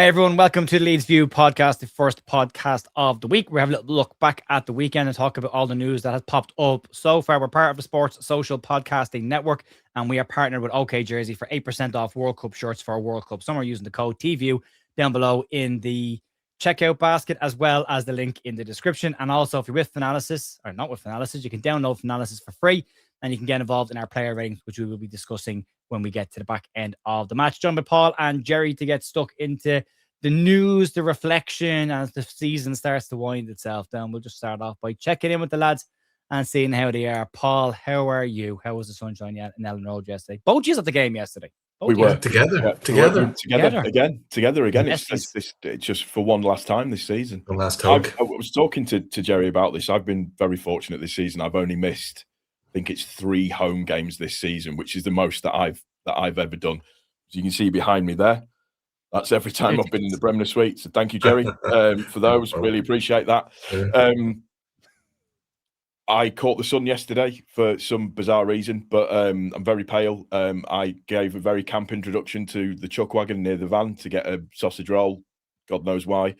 Hey everyone, welcome to the Leeds View podcast, the first podcast of the week. We're having a little look back at the weekend and talk about all the news that has popped up so far. We're part of the Sports Social Podcasting Network, and we are partnered with OK Jersey for 8% off World Cup shirts for our World Cup. Some are using the code TView down below in the checkout basket, as well as the link in the description. And also, if you're with Finalysis, or not with Finalysis, you can download Finalysis for free, and you can get involved in our player ratings, which we will be discussing when we get to the back end of the match. Joined by Paul and Gerry to get stuck into the news, the reflection, as the season starts to wind itself down. We'll just start off by checking in with the lads and seeing how they are. Paul, how are you? How was the sunshine in Elland Road yesterday? Both of you at the game yesterday. We were together again. It's just for one last time this season. One last hug. I was talking to Gerry about this. I've been very fortunate this season. I've only missed, I think it's 3 home games this season, which is the most that I've ever done. As you can see behind me there, that's every time I've been in the Bremner Suite. So thank you, Gerry, for those. Really appreciate that. I caught the sun yesterday for some bizarre reason, but I'm very pale. I gave a very camp introduction to the chuck wagon near the van to get a sausage roll. God knows why.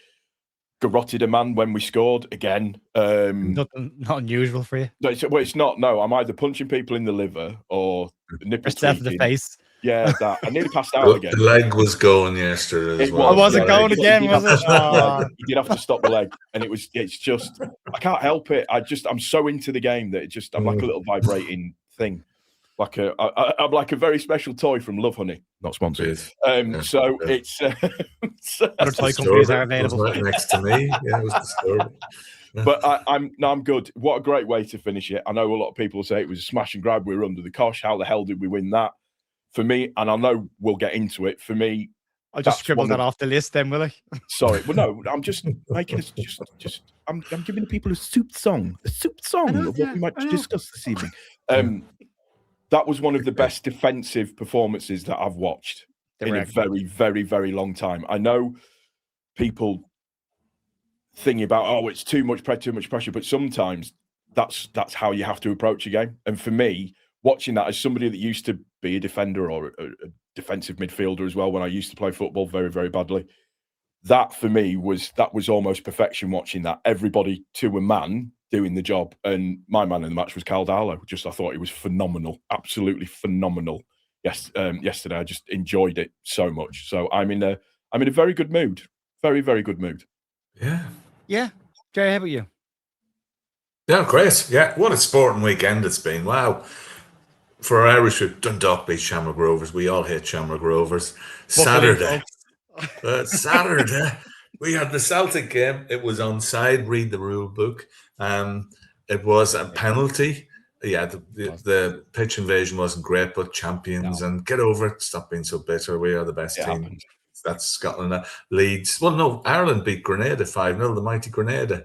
Garrotted a man when we scored again. not unusual for you. It's not. No, I'm either punching people in the liver or nipple to the face. Yeah, that. I nearly passed out again. The leg was going yesterday as well. Was it going again? Was it? You did have to stop the leg, and it's just I can't help it. I'm so into the game that I'm like a little vibrating thing, I'm like a very special toy from Love Honey, not sponsored. So it's other toy companies are available next to me. Yeah, it was disturbing. But I'm good. What a great way to finish it. I know a lot of people say it was a smash and grab. We were under the cosh. How the hell did we win that? For me, and I know we'll get into it. For me, I'll just scribble that off the list then, will I? Sorry. Well, no, I'm just making it just I'm giving the people a soup song of what we might discuss this evening. That was one of the best defensive performances that I've watched in a very, very, very long time. I know people thinking about, it's too much pressure, but sometimes that's how you have to approach a game. And for me, watching that as somebody that used to be a defender or a defensive midfielder as well when I used to play football very, very badly, that for me was almost perfection watching that. Everybody to a man doing the job. And my man in the match was Caldalo. I thought he was phenomenal, absolutely phenomenal. Yesterday, I just enjoyed it so much. So I'm in a very good mood. Very, very good mood. Yeah. Gerry, how about you? Yeah, great. Yeah, what a sporting weekend it's been. Wow. For our Irish, Dundalk beat Shamrock Rovers. We all hate Shamrock Rovers. Saturday, we had the Celtic game. It was onside. Read the rule book. It was a penalty. Yeah, the pitch invasion wasn't great, but champions and get over it. Stop being so bitter. We are the best team. Happened. That's Scotland. Leeds. Well, no, Ireland beat Grenada 5-0. The mighty Grenada.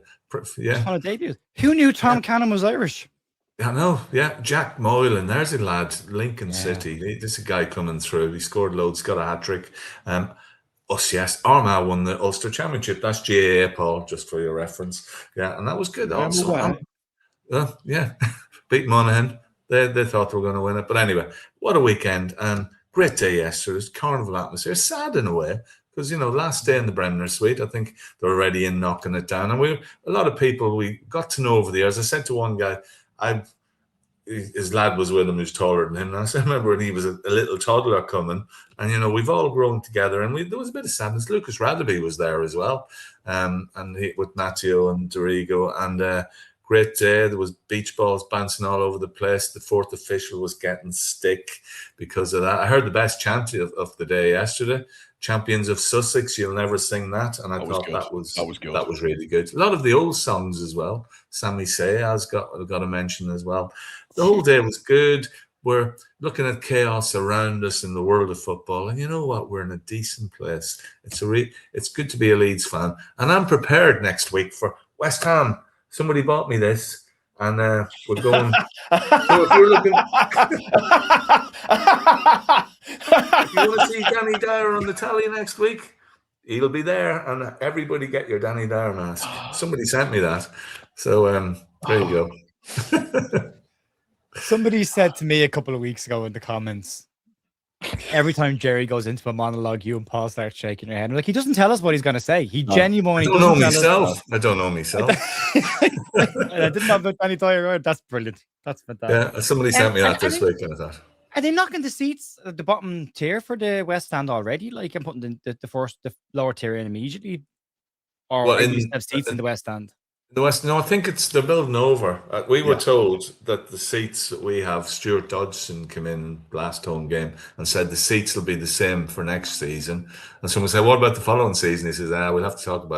Yeah. On a debut. Who knew Tom Cannon was Irish? I know, yeah. Jack Moylan, there's a lad, Lincoln City. This is a guy coming through. He scored loads, got a hat-trick. Armagh won the Ulster Championship. That's GAA, Paul, just for your reference. Yeah, and that was good also. Beat Monaghan. They thought they were going to win it. But anyway, what a weekend. And great day yesterday. It's carnival atmosphere. Sad in a way. Because, last day in the Bremner Suite, I think they're already in knocking it down. And a lot of people we got to know over the years. I said to one guy, his lad was with him who's taller than him. And I remember when he was a little toddler coming, and we've all grown together. And there was a bit of sadness. Lucas Radaby was there as well, with Matteo and Dorigo. And great day. There was beach balls bouncing all over the place. The fourth official was getting stick because of that. I heard the best chant of the day yesterday. Champions of Sussex, you'll never sing that. And I thought that was good. That was really good. A lot of the old songs as well. Sammy Sayas got a mention as well. The whole day was good. We're looking at chaos around us in the world of football. And you know what? We're in a decent place. It's good to be a Leeds fan. And I'm prepared next week for West Ham. Somebody bought me this. And we're going. So if you're looking, if you want to see Danny Dyer on the telly next week, he'll be there. And everybody get your Danny Dyer mask. Somebody sent me that, so there you go. Somebody said to me a couple of weeks ago in the comments, every time Gerry goes into a monologue, you and Paul start shaking your head. Like, he doesn't tell us what he's going to say. He genuinely I don't know doesn't tell myself. us. I don't know myself. I didn't have that Danny Dyer. That's brilliant. That's fantastic. Yeah, somebody sent me that this week, and I thought, are they knocking the seats at the bottom tier for the West Stand already? Like, I'm putting the lower tier in immediately, or well, are you have seats in the West Stand? The West, no, I think they're building over. We were told that the seats that we have, Stuart Dodgson came in last home game and said the seats will be the same for next season. And someone said, "What about the following season?" He says, we'll have to talk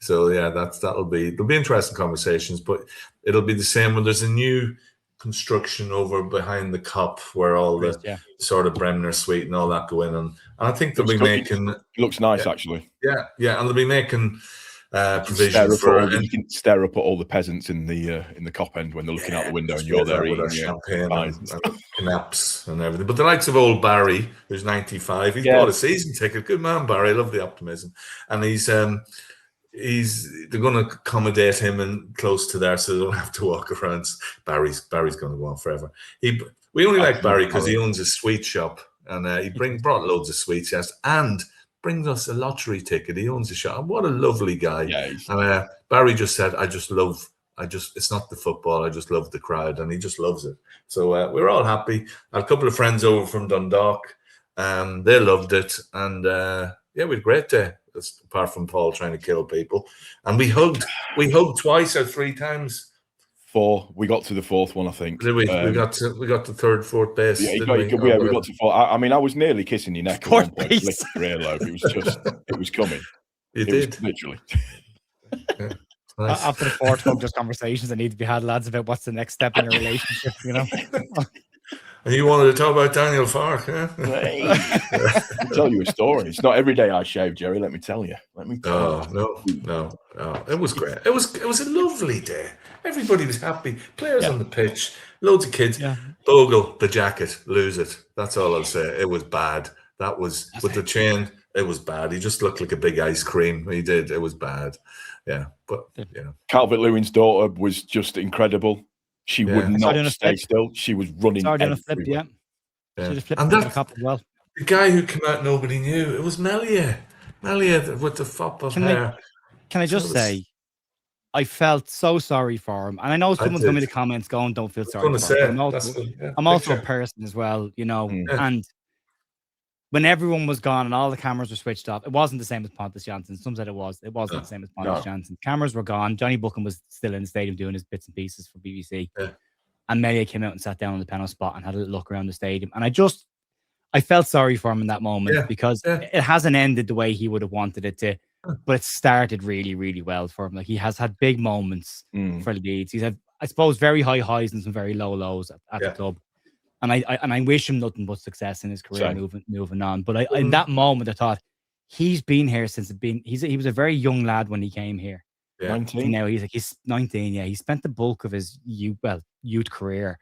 there'll be interesting conversations, but it'll be the same when there's a new construction over behind the Cop where all the sort of Bremner Suite and all that go in, and I think they'll be making. It looks nice, actually. Yeah, and they'll be making. Provision for you can stare up at all the peasants in the Cop end when they're looking out the window and you're there eating champagne and naps and everything. But the likes of old Barry, who's 95, he's bought a season ticket. Good man, Barry. I love the optimism, and they're going to accommodate him and close to there, so they don't have to walk around. Barry's going to go on forever. We only like Barry because he owns a sweet shop and he brought loads of sweets, and brings us a lottery ticket. He owns a shop. What a lovely guy. Yeah, and Barry just said, it's not the football. I just love the crowd. And he just loves it. So we're all happy. I had a couple of friends over from Dundalk. They loved it. And we had a great day, apart from Paul trying to kill people. And we hugged twice or three times. 4. We got to the 4th one, I think. Did we? We got the third, fourth base. Yeah, we got to 4. I mean, I was nearly kissing your neck at one point. It was coming. It did. Was literally. Yeah, nice. After the 4th hug, just conversations that need to be had, lads, about what's the next step in a relationship, And you wanted to talk about Daniel Farke, huh? I'll tell you a story. It's not every day I shave, Gerry. Let me tell you. No. It was great. It was a lovely day. Everybody was happy. Players on the pitch, loads of kids. Yeah. Bogle the jacket, lose it. That's all I'll say. It was bad. The chain. It was bad. He just looked like a big ice cream. He did. It was bad. Yeah, but Calvert-Lewin's daughter was just incredible. She would not stay still. She was running everywhere. Flip, She just flipped and the cup as well. The guy who came out, nobody knew. It was Melia with the fop of hair. Can I just say, I felt so sorry for him. And I know someone's going to be the comments going, don't feel sorry for him. I'm also a person as well, and when everyone was gone and all the cameras were switched off, it wasn't the same as Pontus Jansson. Some said it was. It wasn't the same as Pontus Jansson. Cameras were gone. Johnny Buchan was still in the stadium doing his bits and pieces for BBC. Yeah. And Melia came out and sat down on the penalty spot and had a little look around the stadium. And I felt sorry for him in that moment because it hasn't ended the way he would have wanted it to, but it started really, really well for him. Like, he has had big moments for Leeds. He's had, I suppose, very high highs and some very low lows at the club. And I wish him nothing but success in his career moving on. But in that moment, I thought, he's been here since he was a very young lad when he came here. Yeah. 19. Now he's 19. Yeah, he spent the bulk of his youth career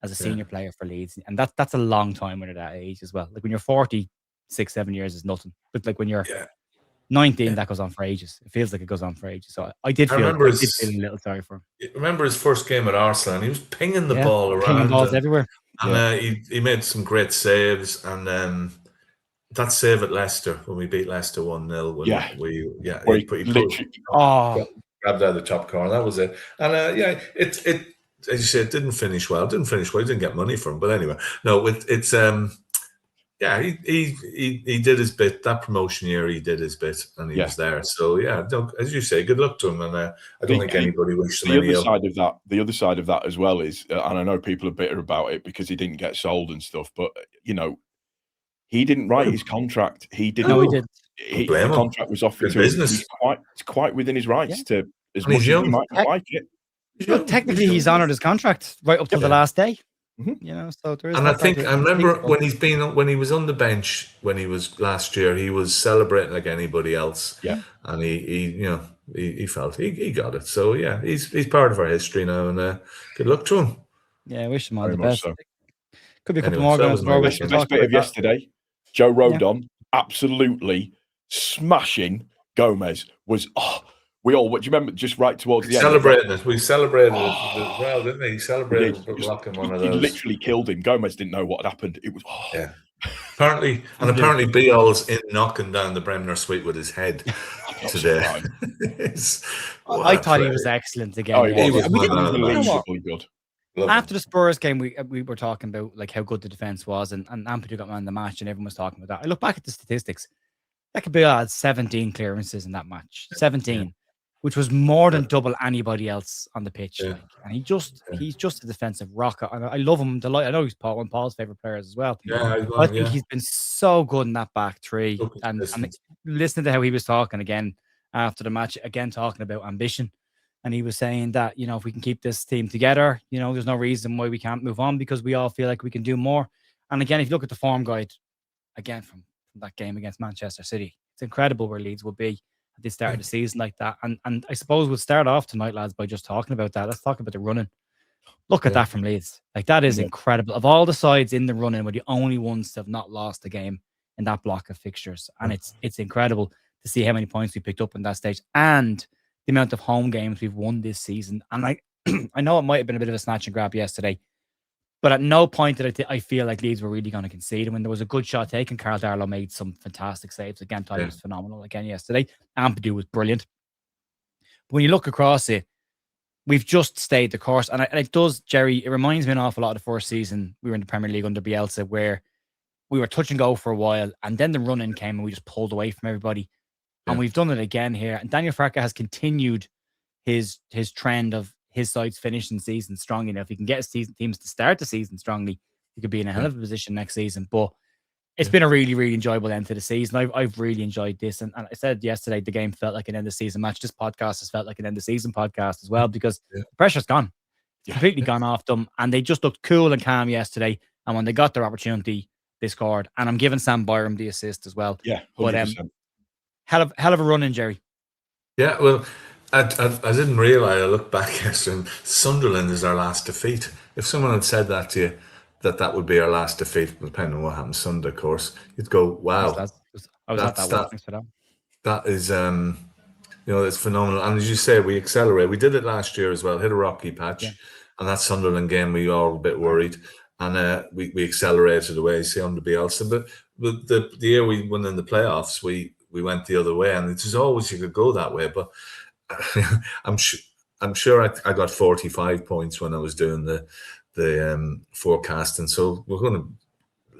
as a senior player for Leeds, and that's a long time when you're that age as well. Like, when you're 46, 7 years is nothing, but like when you're 19, that goes on for ages. It feels like it goes on for ages. So I did feel a little sorry for him. Remember his first game at Arsenal? He was pinging the ball around, pinging balls everywhere. And he made some great saves, and that save at Leicester when we beat Leicester 1-0. He grabbed out of the top corner. That was it. And it as you said, it didn't finish well. He didn't get money from him. But anyway, no, it's he did his bit. That promotion year, he did his bit, and he was there. So as you say, good luck to him. And I don't think anybody wishes him any ill. The other side of that as well is, and I know people are bitter about it because he didn't get sold and stuff, but he didn't write his contract. He didn't. No, he didn't. The contract was offered to him. He's quite within his rights to, as much as he might not like it. Well, technically, he's honoured his contract right up to the last day. So there is. And I remember when he was on the bench when he was last year, he was celebrating like anybody else. Yeah, and he felt he got it. So he's part of our history now, and good luck to him. Yeah, I wish him all the best. So. Could be a couple more games. The best bit of yesterday, Joe Rodon absolutely smashing Gomez. We all, do you remember, just right towards the end? We celebrated it as well, didn't he? He celebrated blocking one of those. He literally killed him. Gomez didn't know what had happened. It was apparently Beale's in knocking down the Bremner suite with his head today. I thought he was excellent again. Oh, he was unbelievably good. After the Spurs game, we were talking about like how good the defense was, and Ampadu got man of the match, and everyone was talking about that. I look back at the statistics. That Beale had 17 clearances in that match, 17, which was more than double anybody else on the pitch. Yeah. Like, and he's just a defensive rocket. And I love him. I know he's one of Paul's favorite players as well. I think he's been so good in that back three. And listening to how he was talking again after the match, again talking about ambition. And he was saying that, you know, if we can keep this team together, you know, there's no reason why we can't move on because we all feel like we can do more. And again, if you look at the form guide, again, from that game against Manchester City, it's incredible where Leeds will be at the start of the season like that. And I suppose we'll start off tonight, lads, by just talking about that. Let's talk about the running. Look at that from Leeds. Like, that is incredible. Of all the sides in the running, we're the only ones to have not lost a game in that block of fixtures. And it's incredible to see how many points we picked up in that stage and the amount of home games we've won this season. And I know it might have been a bit of a snatch and grab yesterday, but at no point did I feel like Leeds were really going to concede. And when there was a good shot taken, Carl Darlow made some fantastic saves. Again, thought he was phenomenal again yesterday. Ampadu was brilliant. But when you look across it, we've just stayed the course. And it does, Gerry, it reminds me an awful lot of the first season we were in the Premier League under Bielsa, where we were touch and go for a while, and then the run-in came and we just pulled away from everybody. And we've done it again here. And Daniel Farke has continued his trend of his sides finishing season strong enough. If he can get his teams to start the season strongly, he could be in a hell of a position next season. But it's been a really, really enjoyable end to the season. I've really enjoyed this. And I said yesterday, the game felt like an end of season match. This podcast has felt like an end of season podcast as well, because the pressure's gone. It's completely gone off them. And they just looked cool and calm yesterday. And when they got their opportunity, they scored. And I'm giving Sam Byram the assist as well. Yeah, 100%. But hell of a run in, Gerry. Yeah, well, I didn't realise. I looked back yesterday, and Sunderland is our last defeat. If someone had said that to you, that would be our last defeat, depending on what happens Sunday, of course, you'd go, wow. I was at that one. Thanks for that. That is, it's phenomenal. And as you say, we accelerate. We did it last year as well, hit a rocky patch. And that Sunderland game, we were all a bit worried. And we accelerated away, see, under Bielsa. But the year we won in the playoffs, we went the other way. And it's just always you could go that way. But I'm sure I got 45 points when I was doing the forecasting. So we're going to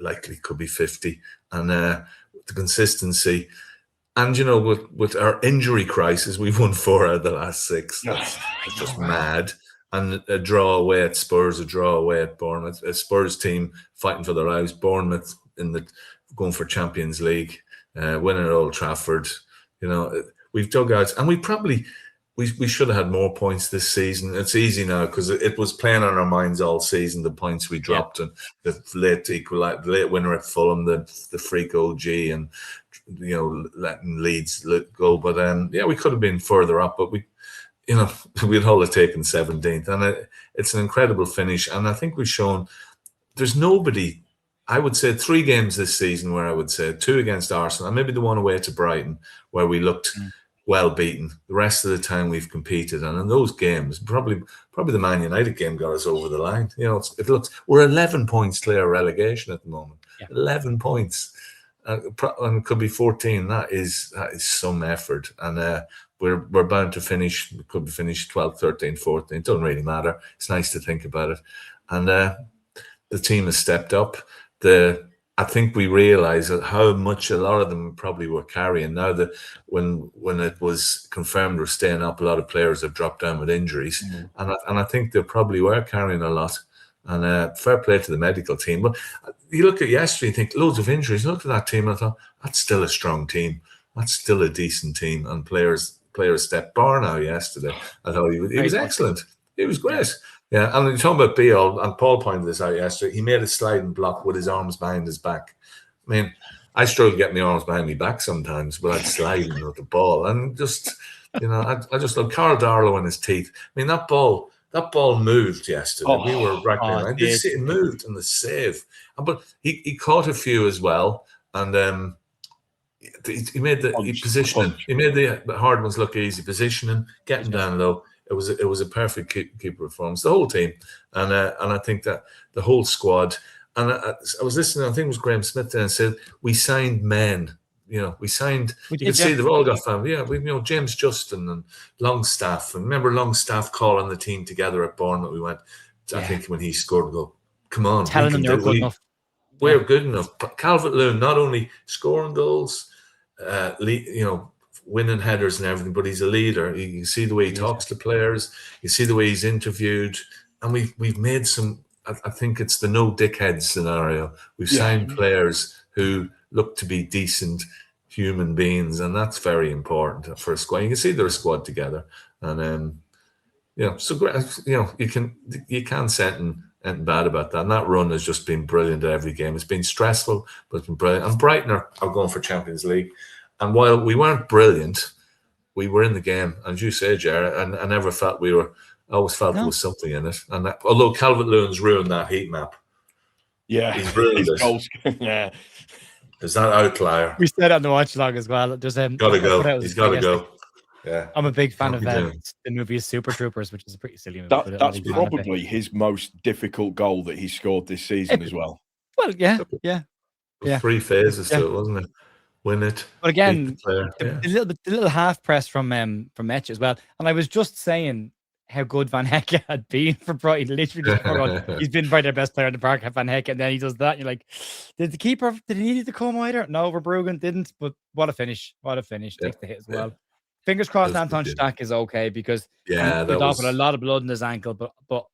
likely could be 50. And the consistency. And, with our injury crisis, we've won 4 out of the last 6. That's just mad. And a draw away at Spurs, a draw away at Bournemouth, a Spurs team fighting for their lives, Bournemouth going for Champions League, winning at Old Trafford. We've dug out, and we should have had more points this season. It's easy now because it was playing on our minds all season, the points we dropped and the late winner at Fulham, the freak OG, and letting Leeds go. But we could have been further up, but we'd only taken 17th, and it's an incredible finish. And I think we've shown there's nobody. I would say 3 games this season where I would say 2 against Arsenal, and maybe the one away to Brighton where we looked well beaten. The rest of the time we've competed, and in those games, probably the Man United game got us over the line. We're 11 points clear of relegation at the moment. 11 points, and it could be 14. That is some effort, and we're bound to finish. We could finish 12, 13, 14. It doesn't really matter. It's nice to think about it, and the team has stepped up. I think we realise how much a lot of them probably were carrying. Now that when it was confirmed we're staying up, a lot of players have dropped down with injuries, and I think they probably were carrying a lot. And fair play to the medical team. But you look at yesterday, you think loads of injuries. Look at that team, and I thought that's still a strong team. That's still a decent team, and players stepped. Barnow yesterday, I thought he was excellent. He was great. Yeah, and you're talking about Beale, and Paul pointed this out yesterday. He made a sliding block with his arms behind his back. I mean, I struggle to get my arms behind my back sometimes, but I'd slide with the ball. And just, I just love Carl Darlow and his teeth. I mean, that ball moved yesterday. We were racking. It moved in the save. But he caught a few as well. And he made positioning. He made the hard ones look easy. Positioning, getting down low. It was a perfect keeper performance. The whole team, and I think that the whole squad. And I was listening, I think it was Graham Smith there, and said, we signed men. We signed, you can see they've all got family. Yeah, James Justin and Longstaff. And remember Longstaff calling the team together at Bournemouth. We went, I think when he scored, we go, come on. Telling them they're good enough. We're good enough. Calvert-Lewin, not only scoring goals, winning headers and everything, but he's a leader. You can see the way he talks to players. You see the way he's interviewed. And we've made some, I think it's the no dickhead scenario. We've signed players who look to be decent human beings, and that's very important for a squad. You can see they're a squad together, and you can't say anything bad about that. And that run has just been brilliant at every game. It's been stressful, but it's been brilliant. And Brighton are going for Champions League, and while we weren't brilliant, we were in the game. And as you say, Gerry, and I never felt we were. I always felt there was something in it. And although Calvert-Lewin's ruined that heat map. Yeah. He's ruined it. Yeah. There's that outlier. We said on the watch log as well. There's got to go. He's got to go. Yeah. I'm a big fan of the movie Super Troopers, which is a pretty silly movie. That's probably his most difficult goal that he scored this season as well. Well, yeah. 3 phases to it, wasn't it? Win it. But again, the little half press from Etch as well. And I was just saying how good Van Hecke had been for Brighton. Literally, he's been by their best player in the park, Van Hecke, and then he does that. And you're like, did the keeper? Did he need to come either? No, Verbruggen didn't. But what a finish! What a finish! Takes the hit as well. Fingers crossed, Anton Stack is okay because he's off with a lot of blood in his ankle. But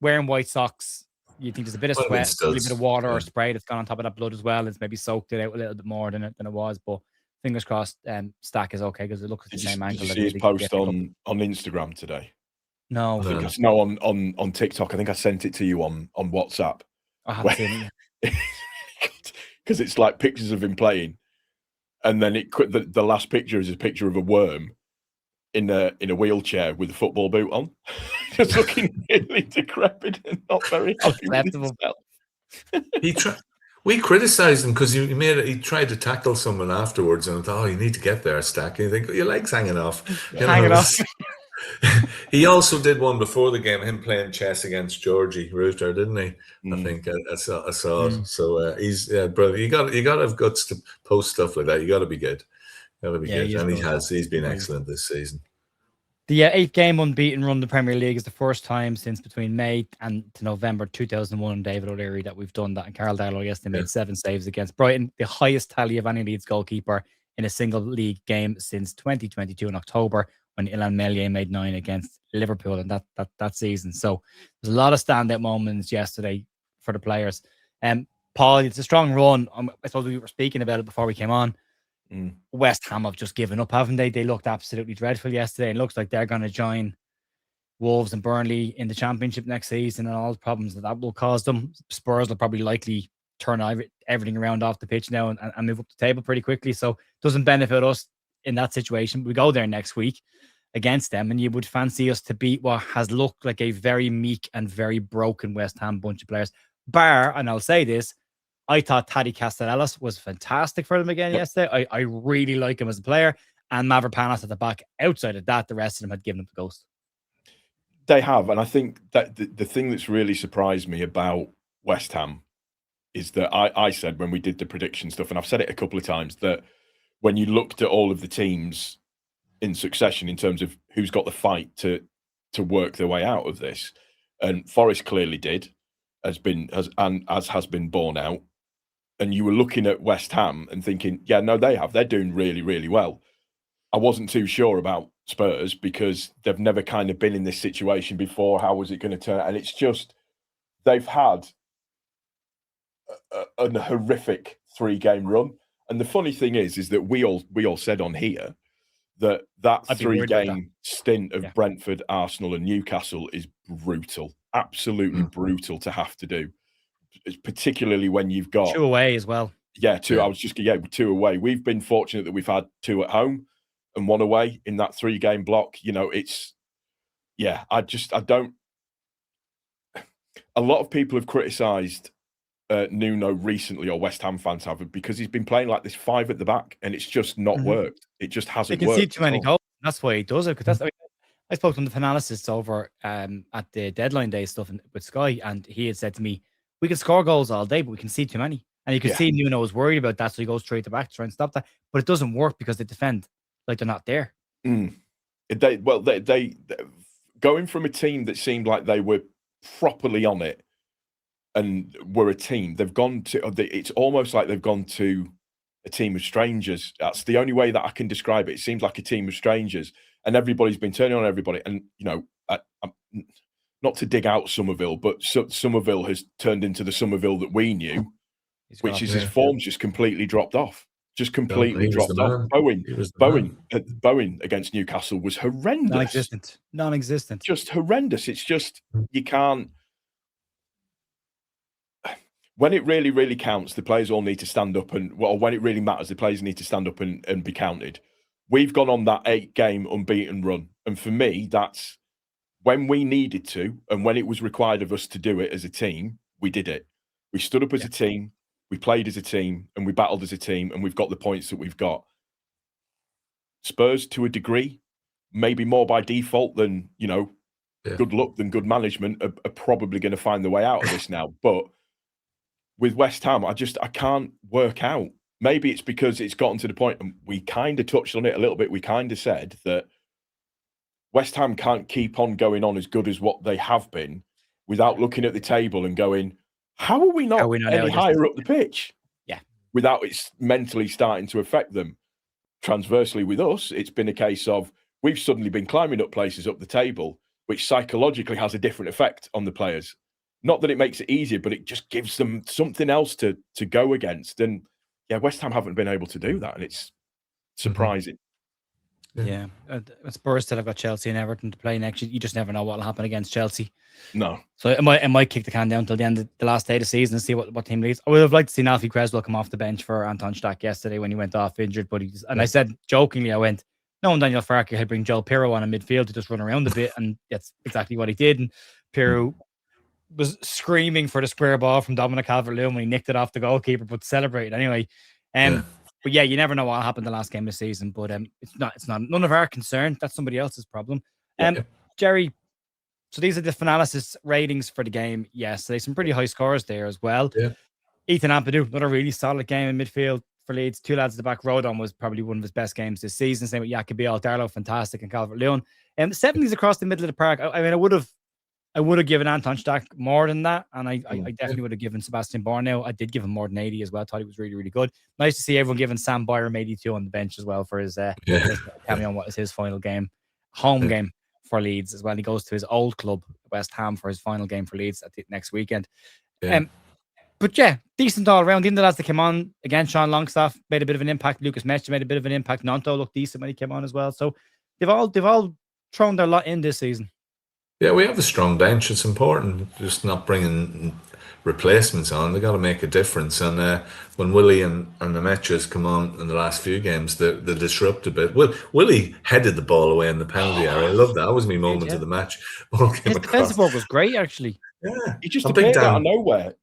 wearing white socks, you think there's a bit of sweat, a little bit of water or spray that's gone on top of that blood as well. It's maybe soaked it out a little bit more than it was, but. Fingers crossed, Stack is okay because it looks the same angle. Did you see his post on Instagram today? No, on TikTok. I think I sent it to you on WhatsApp. I haven't seen it because it's like pictures of him playing, and then the last picture is a picture of a worm in a wheelchair with a football boot on, just looking really decrepit and not very happy with himself. We criticised him because he tried to tackle someone afterwards, and I thought, you need to get there, Stack. And you think, your leg's hanging off. Hanging off. He also did one before the game, him playing chess against Georgie Rooter, didn't he? I think I saw it. So he's brilliant. You got to have guts to post stuff like that. You got to be good. Good. And he's been excellent this season. The 8-game unbeaten run in the Premier League is the first time since between May and to November 2001 and David O'Leary that we've done that. And Carl Darlow yesterday made 7 saves against Brighton, the highest tally of any Leeds goalkeeper in a single league game since 2022 in October when Ilan Meslier made 9 against Liverpool in that season. So there's a lot of standout moments yesterday for the players. Paul, it's a strong run. I suppose we were speaking about it before we came on. West Ham have just given up, haven't they? They looked absolutely dreadful yesterday. It looks like they're going to join Wolves and Burnley in the Championship next season and all the problems that will cause them. Spurs will probably likely turn everything around off the pitch now and move up the table pretty quickly. So it doesn't benefit us in that situation. We go there next week against them, and you would fancy us to beat what has looked like a very meek and very broken West Ham bunch of players. Bar, and I'll say this, I thought Taddy Castellanos was fantastic for them again yesterday. I really like him as a player. And Mavropanos at the back. Outside of that, the rest of them had given up the ghost. They have. And I think that the thing that's really surprised me about West Ham is that I said when we did the prediction stuff, and I've said it a couple of times, that when you looked at all of the teams in succession in terms of who's got the fight to work their way out of this, and Forest clearly did, as has been borne out. And you were looking at West Ham and thinking, yeah, no, they're doing really, really well. I wasn't too sure about Spurs because they've never kind of been in this situation before. How was it going to turn out? And it's just, they've had a horrific 3-game run. And the funny thing is that we all said on here that 3-game stint of Brentford, Arsenal and Newcastle is brutal, absolutely brutal to have to do. Particularly when you've got 2 away as well. Yeah, 2. I was just 2 away. We've been fortunate that we've had 2 at home and 1 away in that 3-game block. It's I don't. A lot of people have criticised Nuno recently, or West Ham fans have, because he's been playing like this 5 at the back, and it's just not worked. It just hasn't worked. You can see too many goals. That's why he does it. Because I spoke to the analysts over at the deadline day stuff with Sky, and he had said to me, we can score goals all day, but we can see too many. And you can see Nuno was worried about that, so he goes straight to back to try and stop that. But it doesn't work because they defend like they're not there. They going from a team that seemed like they were properly on it and were a team, they've gone to. It's almost like they've gone to a team of strangers. That's the only way that I can describe it. It seems like a team of strangers, and everybody's been turning on everybody. And I'm not to dig out Somerville, but Somerville has turned into the Somerville that we knew, which is his form's just completely dropped off. Just completely dropped off. Bowen against Newcastle was horrendous. Non-existent. Just horrendous. It's just, you can't. When it really, really counts, the players all need to stand up when it really matters, the players need to stand up and be counted. We've gone on that 8-game unbeaten run. And for me, that's when we needed to, and when it was required of us to do it as a team, we did it. We stood up as a team, we played as a team, and we battled as a team, and we've got the points that we've got. Spurs, to a degree, maybe more by default than, good luck than good management, are probably going to find their way out of this now. But with West Ham, I can't work out. Maybe it's because it's gotten to the point, and we kind of touched on it a little bit. We kind of said that West Ham can't keep on going on as good as what they have been without looking at the table and going, how are we not any higher up the pitch? Yeah. Without it mentally starting to affect them. Transversely with us, it's been a case of we've suddenly been climbing up places up the table, which psychologically has a different effect on the players. Not that it makes it easier, but it just gives them something else to go against. And West Ham haven't been able to do that, and it's surprising. Yeah. Spurs still have got Chelsea and Everton to play next. You just never know what will happen against Chelsea. No. So it might kick the can down till the end of the last day of the season and see what team leads. I would have liked to see Alfie Creswell come off the bench for Anton Stach yesterday when he went off injured. But I said jokingly, knowing Daniel Farke had bring Joel Pirro on in midfield to just run around a bit, and that's exactly what he did. And Pirro was screaming for the square ball from Dominic Calvert-Lewin when he nicked it off the goalkeeper, but celebrated anyway. But you never know what happened the last game of the season. But it's not none of our concern. That's somebody else's problem. Gerry, so these are the Finalysis ratings for the game yesterday. Some pretty high scores there as well. Yeah. Ethan Ampadu, another really solid game in midfield for Leeds. 2 lads at the back. Rodon was probably one of his best games this season. Same with Yacobi, Darlow, fantastic, and Calvert-Lewin. And the 70s across the middle of the park. I would have given Anton Stach more than that, and I definitely would have given Sebastian Borneo. I did give him more than 80 as well. Thought he was really, really good. Nice to see everyone giving Sam Byram 82 on the bench as well for his cameo on what is his final game, home game for Leeds as well. He goes to his old club, West Ham, for his final game for Leeds at the next weekend. But decent all around. Even the lads that came on again, Sean Longstaff made a bit of an impact. Lucas Mestre made a bit of an impact. Nonto looked decent when he came on as well. So they've all thrown their lot in this season. Yeah, we have a strong bench. It's important just not bringing replacements on. They got to make a difference. And when Willie and the Metras come on in the last few games, they disrupt a bit. Willie headed the ball away in the penalty area. I love that. That was my moment of the match. His defensive work was great, actually. Yeah, he just appeared out of nowhere,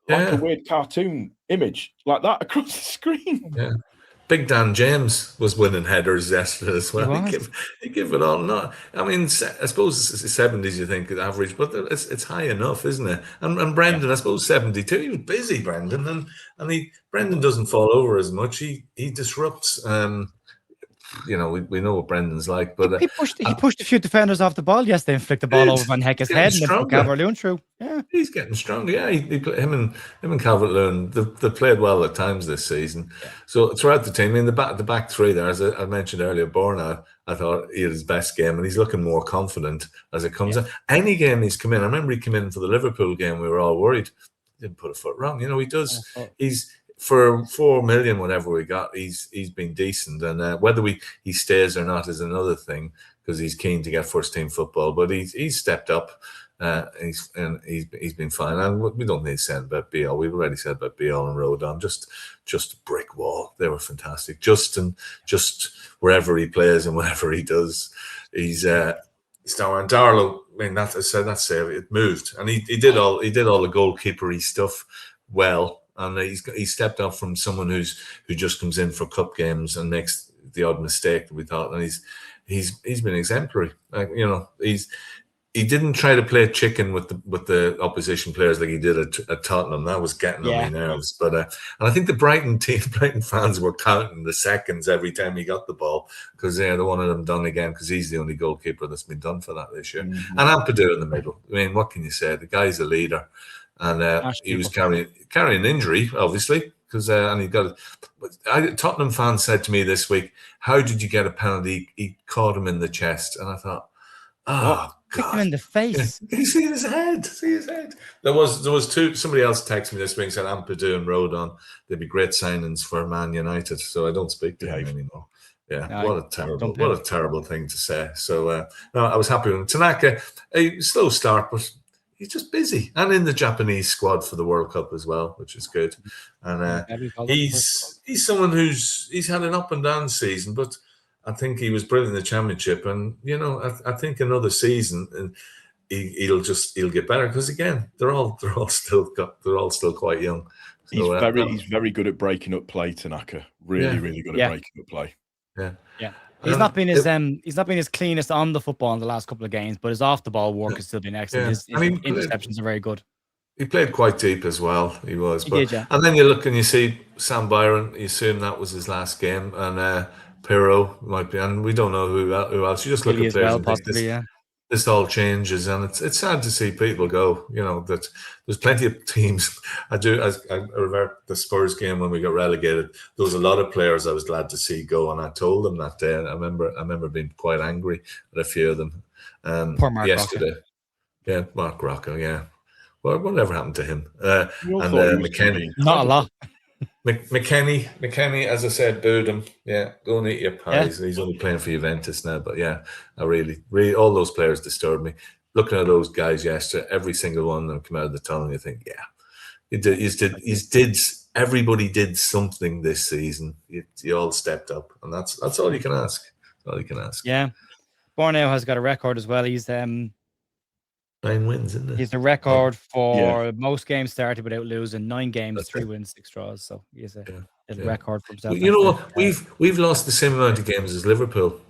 like a weird cartoon image, like that across the screen. Yeah. Big Dan James was winning headers yesterday as well. He gave it all. Not, I mean, I suppose 70s you think is average, but it's high enough, isn't it? And Brendan, I suppose 72. He was busy, Brendan, and Brendan doesn't fall over as much. He disrupts. We know what Brendan's like, but he pushed a few defenders off the ball yesterday and flicked the ball over Van Hecke's head and then put Calvert-Lewin through. Yeah, he's getting stronger. Yeah, him and Calvert-Lewin, they played well at times this season. Yeah. So throughout the team, the back three there, as I mentioned earlier, Borna, I thought he had his best game, and he's looking more confident as it comes in. Any game he's come in, I remember he came in for the Liverpool game. We were all worried. He didn't put a foot wrong. He does. He's. For 4 million, whatever we got, he's been decent, and whether he stays or not is another thing because he's keen to get first team football. But he's stepped up, he's been fine. And we don't need to say about BL. We've already said about BL and Rodon. Just a brick wall. They were fantastic. Just wherever he plays and whatever he does, he's down. Darlow, I mean, that's save. It moved, and he did all the goalkeeper-y stuff well. And he stepped up from someone who just comes in for cup games and makes the odd mistake, we thought, and he's been exemplary. he didn't try to play chicken with the opposition players like he did at Tottenham. That was getting on my nerves. But and I think the Brighton fans were counting the seconds every time he got the ball because they wanted him done again because he's the only goalkeeper that's been done for that this year. And Ampadu in the middle. I mean, what can you say? The guy's a leader, and he was carrying injury, obviously, because and he got. Tottenham fans said to me this week, "How did you get a penalty?" He caught him in the chest, and I thought, "Oh." Kicked him in the face. You see his head. There was two. Somebody else texted me this week and said Ampadu and Rodon, they'd be great signings for Man United. So I don't speak to him anymore. Yeah, no, what a terrible thing to say. So no, I was happy with him. Tanaka, a slow start, but he's just busy and in the Japanese squad for the World Cup as well, which is good. And he's someone he's had an up and down season, but I think he was brilliant in the Championship, and I think another season, and he'll get better because again they're all still quite young. So, he's very good at breaking up play. Tanaka really good at breaking up play. Yeah. He's not been his cleanest on the football in the last couple of games, but his off the ball work has still been excellent. His interceptions are very good. He played quite deep as well. He was, did. And then you look and you see Sam Byron. You assume that was his last game, and Pirro might be, and we don't know who else. You just look at players and think this all changes, and it's sad to see people go. That there's plenty of teams. I revert the Spurs game when we got relegated. There was a lot of players I was glad to see go, and I told them that day. And I remember being quite angry at a few of them. Poor Mark yesterday. Rocca. Yeah, Mark Rocca. Yeah. Well, whatever happened to him? And McKennie. Not a lot. McKennie, as I said, booed him. Yeah, go and eat your pies. Yeah. He's only playing for Juventus now, but yeah, I really, all those players disturbed me. Looking at those guys yesterday, every single one of them come out of the tunnel, and you think, everybody did something this season. You all stepped up, and that's all you can ask. That's all you can ask. Yeah, Borneo has got a record as well. He's 9 wins, isn't it? He's the record for most games started without losing. 9 games, 3 wins, 6 draws. So he has a record for himself. You know what? We've lost the same amount of games as Liverpool.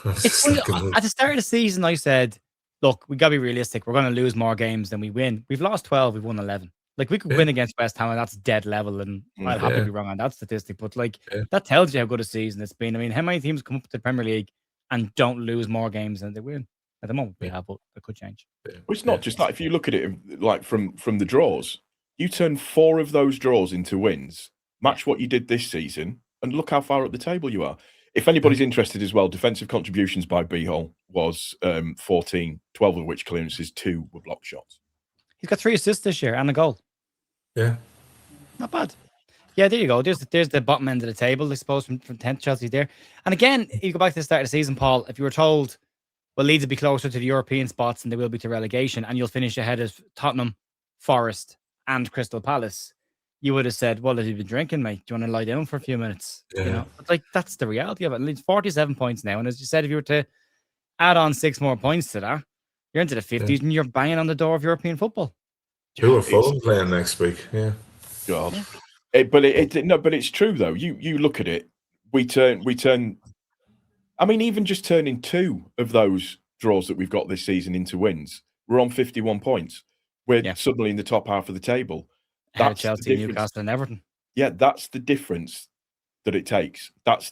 It's funny, at the start of the season, I said, "Look, we gotta be realistic. We're gonna lose more games than we win. We've lost 12. We've won 11. Like we could win against West Ham, and that's dead level. And I'll happily be wrong on that statistic, but that tells you how good a season it's been. I mean, how many teams come up to the Premier League and don't lose more games than they win? At the moment, we have, but it could change. Well, it's not just that. If you look at it like from the draws, you turn 4 of those draws into wins. Match what you did this season, and look how far up the table you are. If anybody's interested as well, defensive contributions by B-Hole was 14, 12 of which clearances, 2 were block shots. He's got 3 assists this year and a goal. Yeah, not bad. Yeah, there you go. There's the bottom end of the table, I suppose, from 10th. Chelsea's there. And again, you go back to the start of the season, Paul. If you were told, well, Leeds will be closer to the European spots than they will be to relegation, and you'll finish ahead of Tottenham, Forest, and Crystal Palace, you would have said, well, have you been drinking, mate? Do you want to lie down for a few minutes? Yeah. But that's the reality of it. Leeds 47 points now, and as you said, if you were to add on 6 more points to that, you're into the 50s and you're banging on the door of European football. Who are Fulham playing next week? Yeah. God. Yeah. But it's true though. You look at it, we turn I mean, even just turning 2 of those draws that we've got this season into wins, we're on 51 points. We're suddenly in the top half of the table. That's Chelsea, Newcastle, and Everton. Yeah, that's the difference that it takes. That's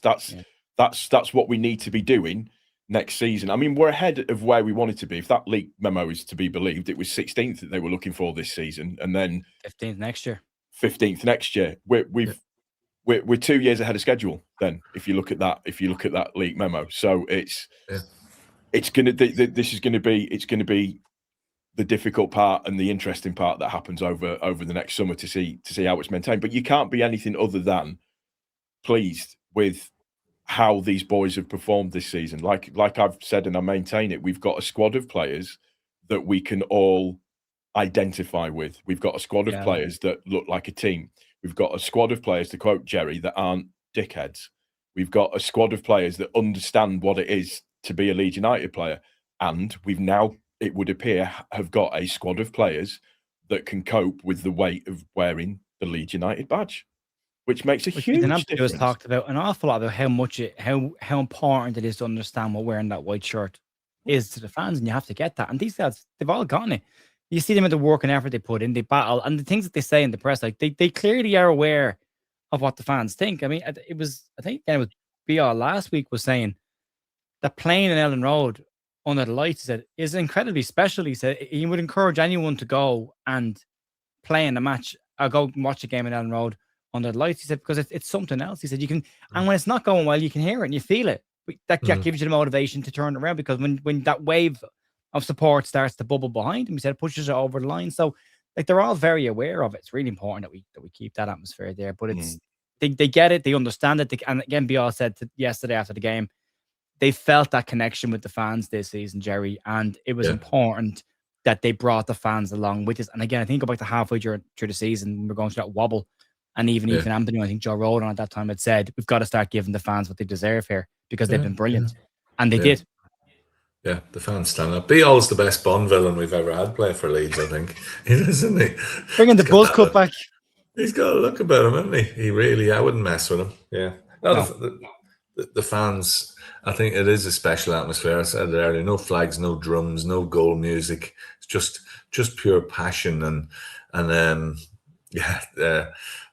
what we need to be doing next season. I mean, we're ahead of where we wanted to be. If that leak memo is to be believed, it was 16th that they were looking for this season, and then 15th next year. 15th next year. We're 2 years ahead of schedule. Then, if you look at that leak memo, so it's going to be the difficult part and the interesting part that happens over the next summer to see how it's maintained. But you can't be anything other than pleased with how these boys have performed this season. Like I've said, and I maintain it, we've got a squad of players that we can all identify with. We've got a squad of players that look like a team. We've got a squad of players, to quote Gerry, that aren't dickheads. We've got a squad of players that understand what it is to be a Leeds United player. And we've now, it would appear, have got a squad of players that can cope with the weight of wearing the Leeds United badge, which makes a huge difference. Has talked about an awful lot about how important it is to understand what wearing that white shirt is to the fans, and you have to get that. And these guys, they've all gotten it. You see them in the work and effort they put in, they battle, and the things that they say in the press, like they clearly are aware of what the fans think. I mean, I think it was BR last week was saying that playing in Elland Road under the lights, he said, is incredibly special. He said he would encourage anyone to go and play in a match or go and watch a game in Elland Road under the lights. He said, because it's something else. He said, you can, and when it's not going well, you can hear it and you feel it. That gives you the motivation to turn around, because when that wave of support starts to bubble behind him, he said, it pushes it over the line. So like they're all very aware of it. It's really important that we keep that atmosphere there. But it's they get it, they understand it. And again, BR said yesterday after the game, they felt that connection with the fans this season, Gerry, and it was important that they brought the fans along with us. And again, I think about the halfway through the season, we're going through that wobble, and even Ethan Ampadu, I think Joe Roden at that time had said, we've got to start giving the fans what they deserve here, because they've been brilliant, and they did. Yeah, the fans stand up. Beale's the best Bond villain we've ever had play for Leeds, I think. Isn't he? Bringing the Buzz Cut back. He's got a look about him, hasn't he? He really, I wouldn't mess with him. Yeah. No. The fans, I think it is a special atmosphere. I said it earlier, no flags, no drums, no goal music. It's just pure passion and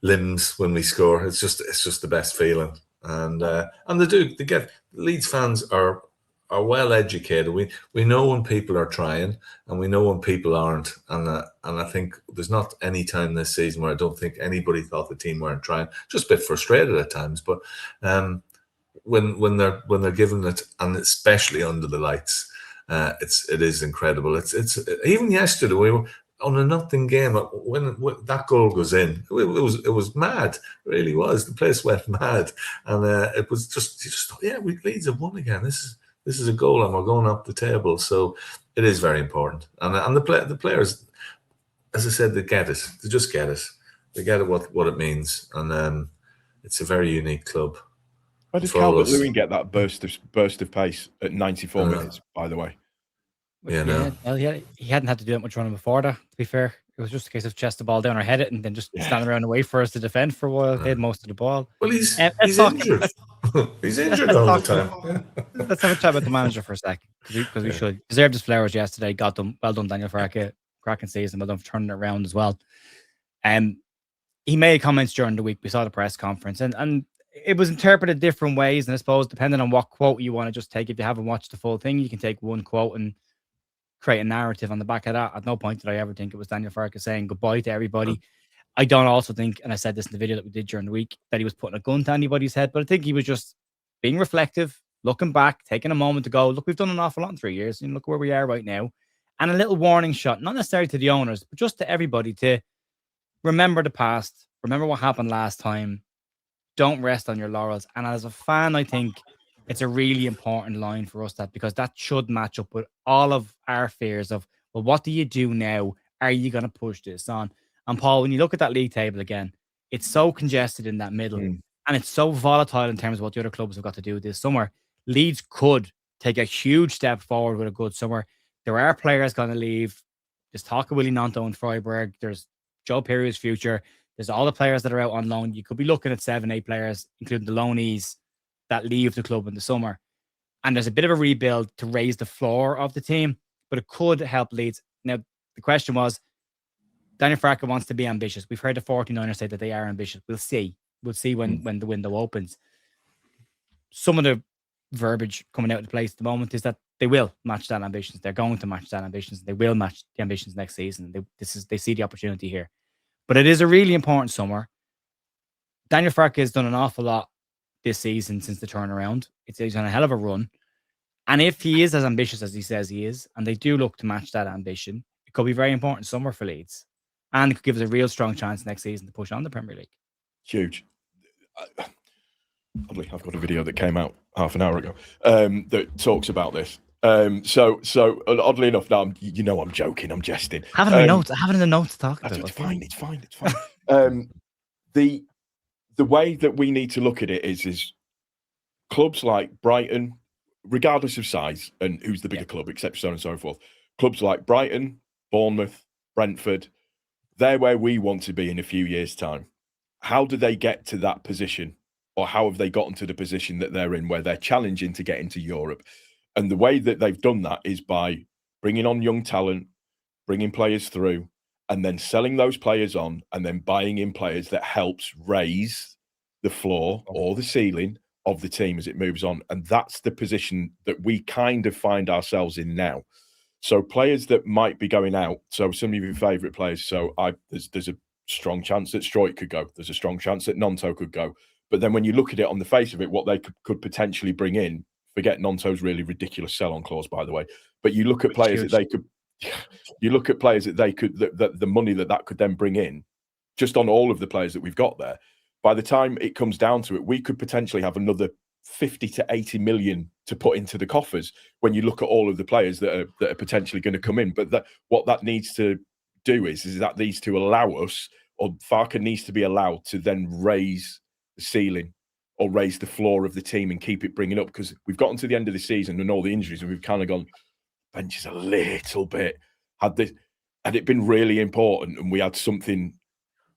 limbs when we score. It's just the best feeling. And they get, Leeds fans are well educated. We know when people are trying, and we know when people aren't. And I think there's not any time this season where I don't think anybody thought the team weren't trying. Just a bit frustrated at times, but when they're given it, and especially under the lights, it is incredible. It's even yesterday we were on a nothing game. When that goal goes in, it was mad. It really was. The place went mad, and it was just Leeds have won again. This is a goal, and we're going up the table. So it is very important. And the players, as I said, they get it. They just get it. They get it what it means, and it's a very unique club. Why did Calvert-Lewin get that burst of pace at 94 minutes? By the way, he hadn't had to do that much running before that. To be fair, it was just a case of chest the ball down or head it, and then just stand around and wait for us to defend for a while. He had most of the ball. Well, he's injured. He's injured all the time. Let's have a chat about the manager for a sec, because we should. Deserved his flowers yesterday. Got them. Well done, Daniel Farke. Cracking season. Well done for turning it around as well. He made comments during the week. We saw the press conference, and it was interpreted different ways. And I suppose depending on what quote you want to just take, if you haven't watched the full thing, you can take one quote and create a narrative on the back of that. At no point did I ever think it was Daniel Farke saying goodbye to everybody. I don't also think, and I said this in the video that we did during the week, that he was putting a gun to anybody's head, but I think he was just being reflective, looking back, taking a moment to go, look, we've done an awful lot in 3 years, and look where we are right now. And a little warning shot, not necessarily to the owners, but just to everybody, to remember the past, remember what happened last time. Don't rest on your laurels. And as a fan, I think it's a really important line for us, because that should match up with all of our fears of, well, what do you do now? Are you going to push this on? And Paul, when you look at that league table again, it's so congested in that middle, and it's so volatile in terms of what the other clubs have got to do this summer. Leeds could take a huge step forward with a good summer. There are players going to leave. There's talk of Willie Nanto and Freiburg. There's Joe Perry's future. There's all the players that are out on loan. You could be looking at 7-8 players, including the loanees, that leave the club in the summer. And there's a bit of a rebuild to raise the floor of the team, but it could help Leeds. Now, the question was, Daniel Farke wants to be ambitious. We've heard the 49ers say that they are ambitious. We'll see. We'll see when the window opens. Some of the verbiage coming out of the place at the moment is that they will match that ambitions. They're going to match that ambitions. They will match the ambitions next season. They see the opportunity here. But it is a really important summer. Daniel Farke has done an awful lot this season since the turnaround. He's on a hell of a run. And if he is as ambitious as he says he is, and they do look to match that ambition, it could be a very important summer for Leeds. And it could give us a real strong chance next season to push on the Premier League. Huge. Oddly, I've got a video that came out half an hour ago that talks about this. So oddly enough, now I'm joking, I'm jesting. I have it in the notes to talk about. It's fine. The way that we need to look at it is clubs like Brighton, regardless of size and who's the bigger club, except so on and so forth. Clubs like Brighton, Bournemouth, Brentford, they're where we want to be in a few years' time. How do they get to that position? Or how have they gotten to the position that they're in, where they're challenging to get into Europe? And the way that they've done that is by bringing on young talent, bringing players through, and then selling those players on, and then buying in players that helps raise the floor or the ceiling of the team as it moves on. And that's the position that we kind of find ourselves in now. So players that might be going out, so some of your favourite players, so there's a strong chance that Stroik could go. There's a strong chance that Nonto could go. But then when you look at it on the face of it, what they could potentially bring in, forget Nonto's really ridiculous sell-on clause, by the way, but you look at players that they could, you look at players that they could, the money that could then bring in, just on all of the players that we've got there, by the time it comes down to it, we could potentially have another 50 to 80 million to put into the coffers when you look at all of the players that are potentially going to come in. But what that needs to do is that needs to allow us, or Farke needs to be allowed to then raise the ceiling or raise the floor of the team and keep it bringing up, because we've gotten to the end of the season and all the injuries and we've kind of gone, bench is a little bit, had it been really important and we had something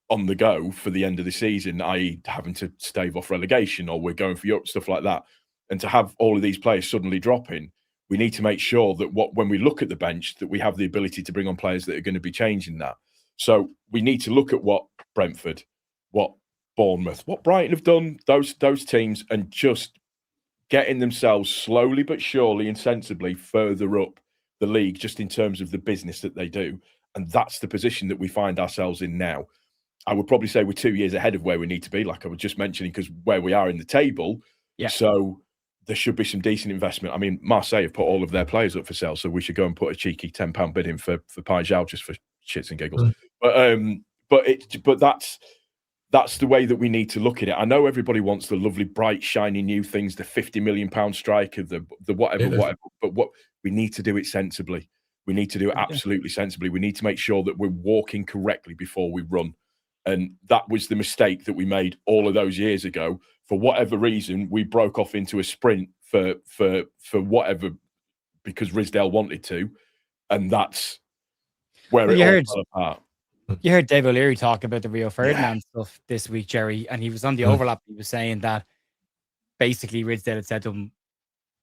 on the go for the end of the season, i.e. having to stave off relegation or we're going for Europe, stuff like that, and to have all of these players suddenly dropping, we need to make sure that when we look at the bench, that we have the ability to bring on players that are going to be changing that. So we need to look at what Brentford, what Bournemouth, what Brighton have done, those teams, and just getting themselves slowly but surely and sensibly further up the league, just in terms of the business that they do. And that's the position that we find ourselves in now. I would probably say we're 2 years ahead of where we need to be, like I was just mentioning, because where we are in the table. Yeah. So there should be some decent investment. I mean, Marseille have put all of their players up for sale, so we should go and put a cheeky £10 bid in for Pajal just for shits and giggles. But that's the way that we need to look at it. I know everybody wants the lovely, bright, shiny new things, the £50 million striker, the whatever. But what we need to do it sensibly. We need to do it absolutely sensibly. We need to make sure that we're walking correctly before we run. And that was the mistake that we made all of those years ago. For whatever reason, we broke off into a sprint for whatever, because Ridsdale wanted to, and that's where it all fell apart. You heard Dave O'Leary talk about the Rio Ferdinand stuff this week, Gerry, and he was on the overlap. He was saying that basically Ridsdale had said to him,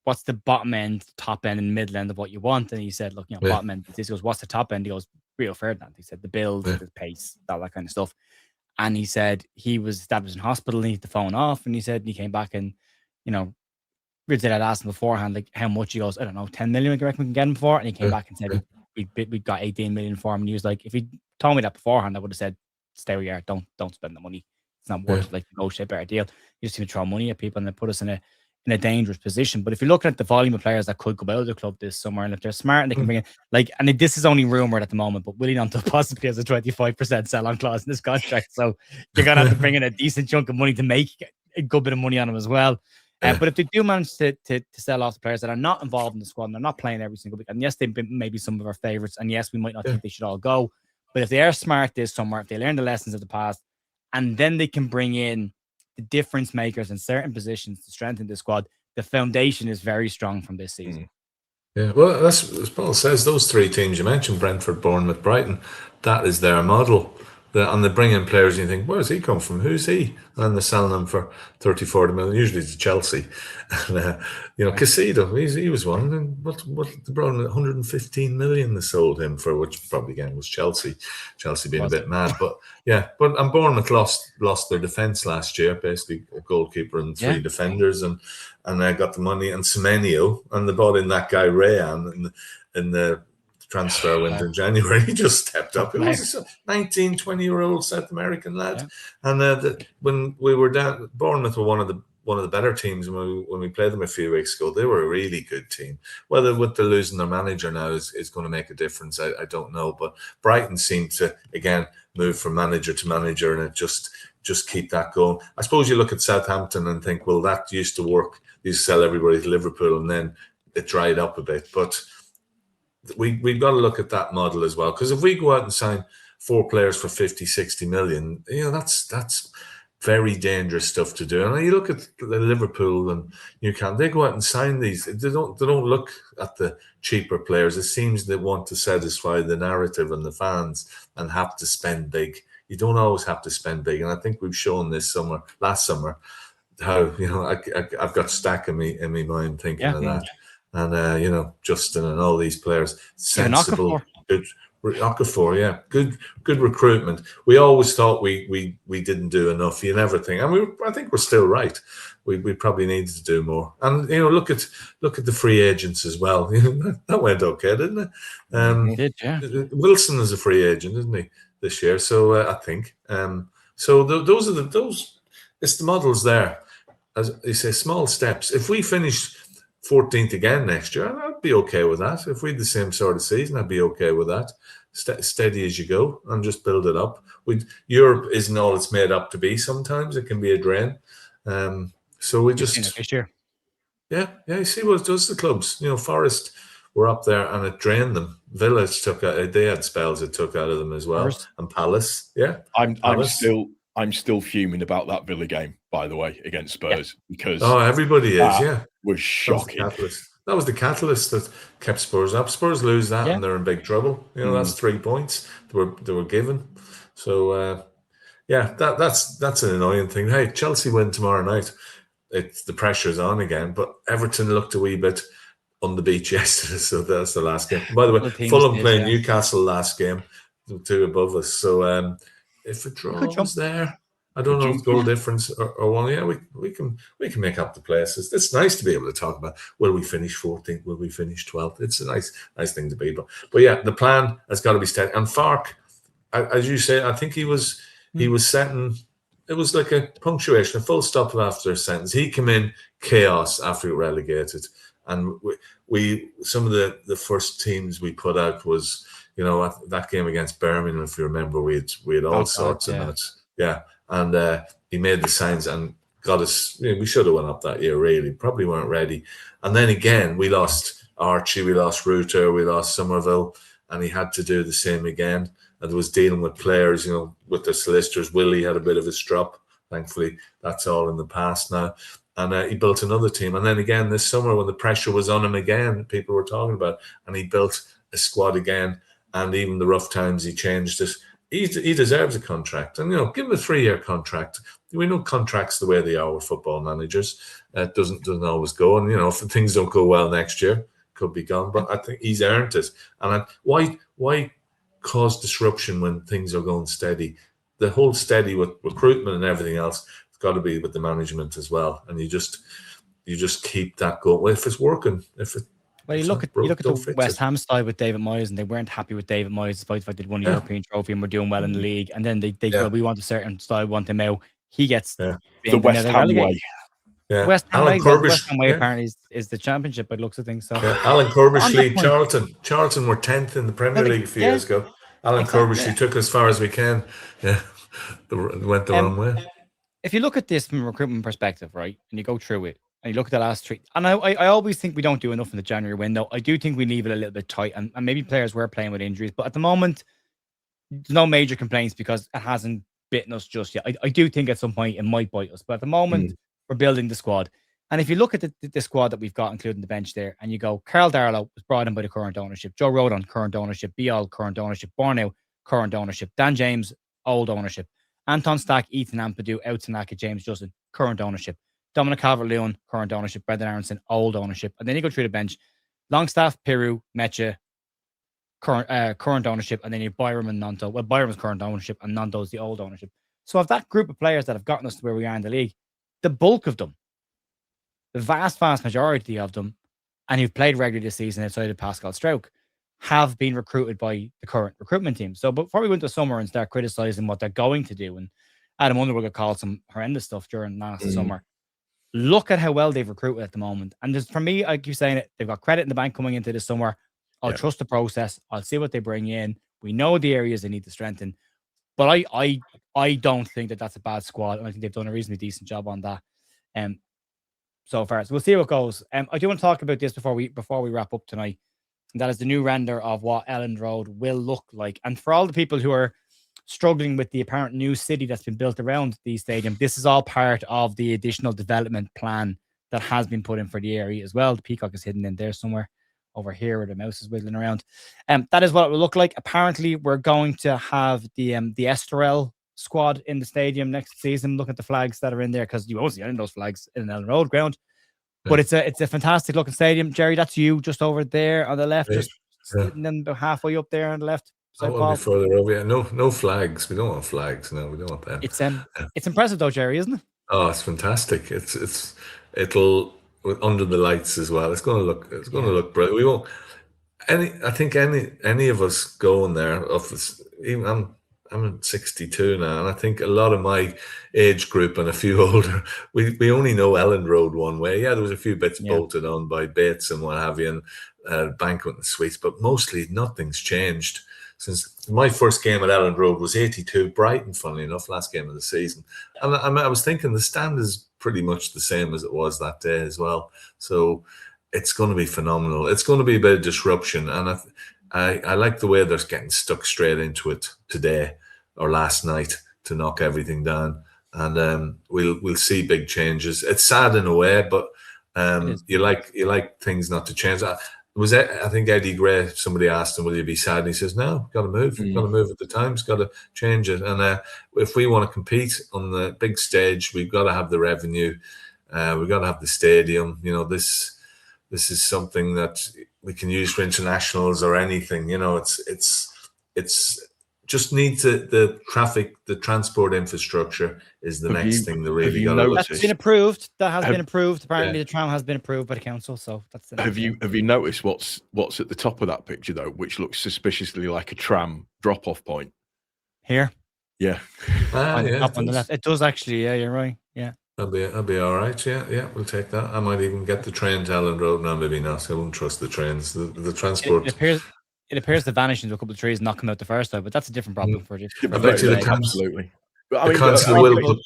"What's the bottom end, top end, and middle end of what you want?" And he said, "Look, bottom end." He goes, "What's the top end?" He goes, "Rio Ferdinand." He said, "The build, the pace, that kind of stuff." And he said that was in hospital and he had the phone off. And he said, he came back and, Ridsdale had asked him beforehand, like, how much? He goes, "I don't know, 10 million, I reckon we can get him for." And he came back and said, we got 18 million for him. And he was like, if he told me that beforehand, I would have said, stay where you are. Don't spend the money. It's not worth it. Like, negotiate a better deal. You just need to throw money at people and they put us in a dangerous position. But if you're looking at the volume of players that could go out of the club this summer, and if they're smart and they can bring in, and this is only rumored at the moment, but Willie Nonto possibly has a 25% sell-on clause in this contract, so you're gonna have to bring in a decent chunk of money to make a good bit of money on him as well. But if they do manage to sell off the players that are not involved in the squad and they're not playing every single week, and yes, they've been maybe some of our favourites, and yes, we might not think they should all go, but if they are smart this summer, if they learn the lessons of the past, and then they can bring in the difference makers in certain positions to strengthen the squad, the foundation is very strong from this season. Yeah, well, that's as Paul says. Those three teams you mentioned, Brentford, Bournemouth, Brighton, that is their model. And they bring in players and you think, where's he come from? Who's he? And they're selling them for 30, 40 million. Usually it's Chelsea. And, Casido, he was one. And what they brought in 115 million they sold him for, which probably again was Chelsea. Chelsea being a bit mad. But and Bournemouth lost their defence last year, basically a goalkeeper and three defenders, and they got the money, and Semenyo, and they brought in that guy Rayan in the transfer window in January. He just stepped up. He was a 19, 20-year-old South American lad. And when we were down, Bournemouth were one of the better teams when we played them a few weeks ago. They were a really good team. Whether with the losing their manager now is going to make a difference, I don't know. But Brighton seemed to again move from manager to manager, and it just keep that going. I suppose you look at Southampton and think, well, that used to work. They used to sell everybody to Liverpool, and then it dried up a bit. But we've got to look at that model as well, because if we go out and sign 4 players for 50, 60 million, that's very dangerous stuff to do. And you look at the Liverpool and Newcastle, they go out and sign these. They don't look at the cheaper players. It seems they want to satisfy the narrative and the fans and have to spend big. You don't always have to spend big, and I think we've shown last summer, how I've got Stack in me mind thinking of that. and Justin and all these players, sensible, good. Okafor, yeah, good recruitment. We always thought we didn't do enough in everything, and I think we're still right. We probably needed to do more. And look at the free agents as well. That went okay, didn't it? It did, yeah. Wilson is a free agent, isn't he, this year? So I think. So those are it's the models there. As you say, small steps. If we finish 14th again next year, I'd be okay with that. If we had the same sort of season, I'd be okay with that. Steady as you go and just build it up. Europe isn't all it's made up to be. Sometimes it can be a drain. So we just this year. Yeah. You see what it does to the clubs. Forest were up there and it drained them. Village they had spells it took out of them as well. First. And Palace, yeah. I'm still fuming about that Villa game, by the way, against Spurs, because everybody is, yeah. Was shocking. That was the catalyst that kept Spurs up. Spurs lose that and they're in big trouble. That's 3 points they were given. So that's an annoying thing. Hey, Chelsea win tomorrow night. The pressure's on again, but Everton looked a wee bit on the beach yesterday, so that's the last game. By the way, Fulham playing Newcastle last game, the two above us. So if a draw was there, I don't know if goal difference or one. Yeah, we can make up the places. It's nice to be able to talk about. Will we finish 14th? Will we finish 12th? It's a nice thing to be. But yeah, the plan has got to be steady. And Farke, as you say, I think he was setting. It was like a punctuation, a full stop after a sentence. He came in chaos after he relegated, and we some of the first teams we put out was that game against Birmingham. If you remember, we had all sorts of that. Yeah, and he made the signs and got us. We should have went up that year. Really, probably weren't ready. And then again, we lost Archie, we lost Reuter, we lost Somerville, and he had to do the same again. And was dealing with players, with their solicitors. Willie had a bit of a strop. Thankfully, that's all in the past now. And he built another team. And then again this summer, when the pressure was on him again, people were talking about, and he built a squad again. And even the rough times, he changed it. He deserves a contract. And, give him a 3-year contract. We know contracts the way they are with football managers. It doesn't always go. And, if things don't go well next year, could be gone. But I think he's earned it. And why cause disruption when things are going steady? The whole steady with recruitment and everything else, it's got to be with the management as well. And you just keep that going. Well, if it's working, you look at the West Ham side with David Moyes, and they weren't happy with David Moyes despite the fact they'd won a European trophy and were doing well in the league. And then they go, we want a certain style, want him out. He gets the West Ham way. Yeah. West Ham way apparently is the championship by the looks of things. So Alan Curbishley, Charlton were 10th in the Premier League a few years ago. Alan Curbishley took as far as we can. Yeah, went the wrong way. If you look at this from a recruitment perspective, right, and you go through it, and you look at the last 3, and I always think we don't do enough in the January window. I do think we leave it a little bit tight, and maybe players were playing with injuries, but at the moment, there's no major complaints because it hasn't bitten us just yet. I do think at some point it might bite us, but at the moment, we're building the squad. And if you look at the squad that we've got, including the bench there, and you go, Carl Darlow was brought in by the current ownership, Joe Rodon, current ownership, Bial, current ownership, Bornau, current ownership, Dan James, old ownership, Anton Stack, Ethan Ampadu, Outsinaka, James Justin, current ownership, Dominic Calvert-Lewin, current ownership, Brendan Aronson, old ownership. And then you go through the bench, Longstaff, Peru, Mecha, current ownership, and then you Byram and Nanto. Well, Byram's current ownership and Nanto's the old ownership. So of that group of players that have gotten us to where we are in the league, the bulk of them, the vast majority of them, and who've played regularly this season outside of Pascal Struijk, have been recruited by the current recruitment team. So before we go into summer and start criticizing what they're going to do, and Adam Underwood got called some horrendous stuff during last summer, look at how well they've recruited at the moment. And for me, I keep saying it, they've got credit in the bank coming into this summer. I'll trust the process. I'll see what they bring in. We know the areas they need to strengthen. But I don't think that that's a bad squad. I think they've done a reasonably decent job on that so far. So we'll see how it goes. I do want to talk about this before we wrap up tonight. And that is the new render of what Elland Road will look like. And for all the people who are struggling with the apparent new city that's been built around the stadium, this is all part of the additional development plan that has been put in for the area as well. The peacock is hidden in there somewhere over here where the mouse is wiggling around. That is what it will look like. Apparently, we're going to have the Estoril squad in the stadium next season. Look at the flags that are in there, because you won't see any of those flags in an Elland Road ground. But it's a fantastic looking stadium. Gerry, that's you just over there on the left, just sitting in about halfway up there on the left. I will be further over. Yeah, no flags. We don't want flags. No, we don't want that. It's impressive though, Gerry, isn't it? Oh, it's fantastic. It'll under the lights as well. It's going to look brilliant. We won't. I think any of us going there, even I'm 62 now, and I think a lot of my age group and a few older, we only know Elland Road one way. Yeah, there was a few bits bolted on by Bates and what have you, and banquet and suites, but mostly nothing's changed since my first game at Elland Road was 82 Brighton, funnily enough, last game of the season. And I was thinking the stand is pretty much the same as it was that day as well. So it's going to be phenomenal. It's going to be a bit of disruption, and I like the way they're getting stuck straight into it today or last night to knock everything down, and we'll see big changes. It's sad in a way, but you like things not to change. I think Eddie Gray, somebody asked him, will you be sad? And he says, no, got to move. Got to move with the times, got to change it. And if we want to compete on the big stage, we've got to have the revenue. We've got to have the stadium. You know, this is something that we can use for internationals or anything. You know, it's just needs the traffic, the transport infrastructure is the next thing that really got to. That's been approved. That has been approved. Apparently, the tram has been approved by the council. So that's the have you noticed what's at the top of that picture though, which looks suspiciously like a tram drop-off point? Here. Yeah. Up on the left. It does actually. Yeah, you're right. Yeah. That'll be all right. Yeah, we'll take that. I might even get the train to Elland Road. No, maybe not. I won't trust the trains. The transport. It appears to vanish into a couple of trees and not come out the first time, but that's a different problem for you. Absolutely. But I mean, council will put.